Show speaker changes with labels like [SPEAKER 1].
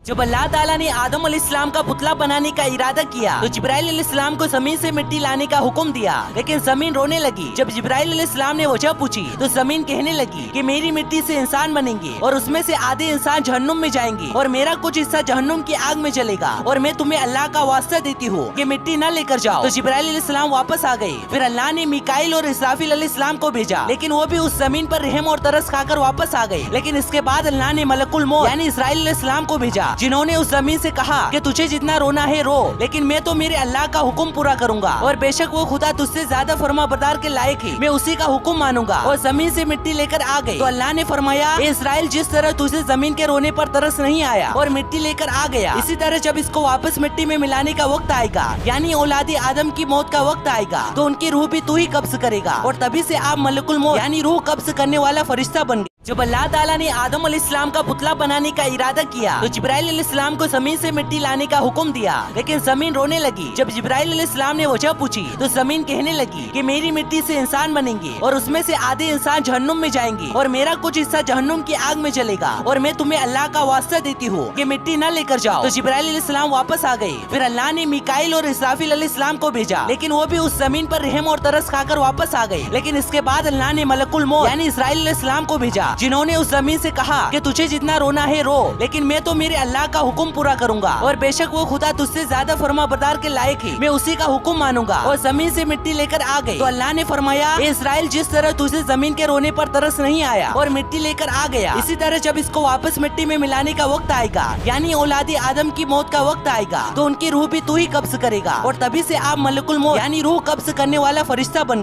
[SPEAKER 1] जब अल्लाह ताला ने आदम अलैहिस्सलाम का पुतला बनाने का इरादा किया तो जिब्राइल अलैहिस्सलाम को जमीन से मिट्टी लाने का हुक्म दिया, लेकिन जमीन रोने लगी। जब जिब्राइल अलैहिस्सलाम ने वजह पूछी तो जमीन कहने लगी कि मेरी मिट्टी से इंसान बनेंगे और उसमें से आधे इंसान जहन्नुम में जाएंगे और मेरा कुछ हिस्सा जहन्नुम की आग में जलेगा और मैं तुम्हें अल्लाह का वास्ता देती हूँ कि मिट्टी न लेकर जाओ। तो जिब्राइल अलैहिस्सलाम वापस आ गए। फिर अल्लाह ने मिकाइल और इसराफिल अलैहिस्सलाम को भेजा, लेकिन वो भी उस जमीन पर रहम और तरस खाकर वापस आ गए। लेकिन इसके बाद अल्लाह ने मलकुल मौत यानी इस्राइल अलैहिस्सलाम को भेजा, जिन्होंने उस जमीन से कहा कि तुझे जितना रोना है रो, लेकिन मैं तो मेरे अल्लाह का हुक्म पूरा करूंगा और बेशक वो खुदा तुझसे ज्यादा फरमाबरदार के लायक है, मैं उसी का हुक्म मानूंगा। और जमीन से मिट्टी लेकर आ गए। तो अल्लाह ने फरमाया, इस्राइल जिस तरह तुझे जमीन के रोने पर तरस नहीं आया और मिट्टी लेकर आ गया, इसी तरह जब इसको वापस मिट्टी में मिलाने का वक्त आएगा यानी औलादी आदम की मौत का वक्त आएगा तो उनकी रूह भी तू ही कब्ज करेगा और तभी से आप मलकुल मौत यानी रूह कब्ज करने वाला फरिश्ता बन गए। जब अल्लाह ताला ने आदम अलैहिस्सलाम का पुतला बनाने का इरादा किया तो जिब्राइल अलैहिस्सलाम को जमीन से मिट्टी लाने का हुक्म दिया, लेकिन जमीन रोने लगी। जब जिब्राइल अलैहिस्सलाम ने वजह पूछी तो जमीन कहने लगी कि मेरी मिट्टी से इंसान बनेंगे और उसमें से आधे इंसान जहन्नुम में जाएंगे और मेरा कुछ हिस्सा जहन्नुम की आग में जलेगा और मैं तुम्हें अल्लाह का वास्ता देती हूँ कि मिट्टी न लेकर जाओ। तो जिब्राइल अलैहिस्सलाम वापस आ गए। फिर अल्लाह ने मिकाइल और इसराफिल अलैहिस्सलाम को भेजा, लेकिन वो भी उस जमीन पर रहम और तरस खाकर वापस आ गए। लेकिन इसके बाद अल्लाह ने मलकुल मौत यानी इस्राइल अलैहिस्सलाम को भेजा, जिन्होंने उस जमीन से कहा कि तुझे जितना रोना है रो, लेकिन मैं तो मेरे अल्लाह का हुक्म पूरा करूंगा और बेशक वो खुदा तुझसे ज्यादा फरमाबरदार के लायक है, मैं उसी का हुक्म मानूंगा। और जमीन से मिट्टी लेकर आ गए। तो अल्लाह ने फरमाया, इस्राइल जिस तरह तुझे जमीन के रोने पर तरस नहीं आया और मिट्टी लेकर आ गया, इसी तरह जब इसको वापस मिट्टी में मिलाने का वक्त आएगा यानी औलादी आदम की मौत का वक्त आएगा तो उनकी रूह भी तू ही कब्ज करेगा और तभी से आप मलकुल मौत यानी रूह कब्ज करने वाला फरिश्ता बन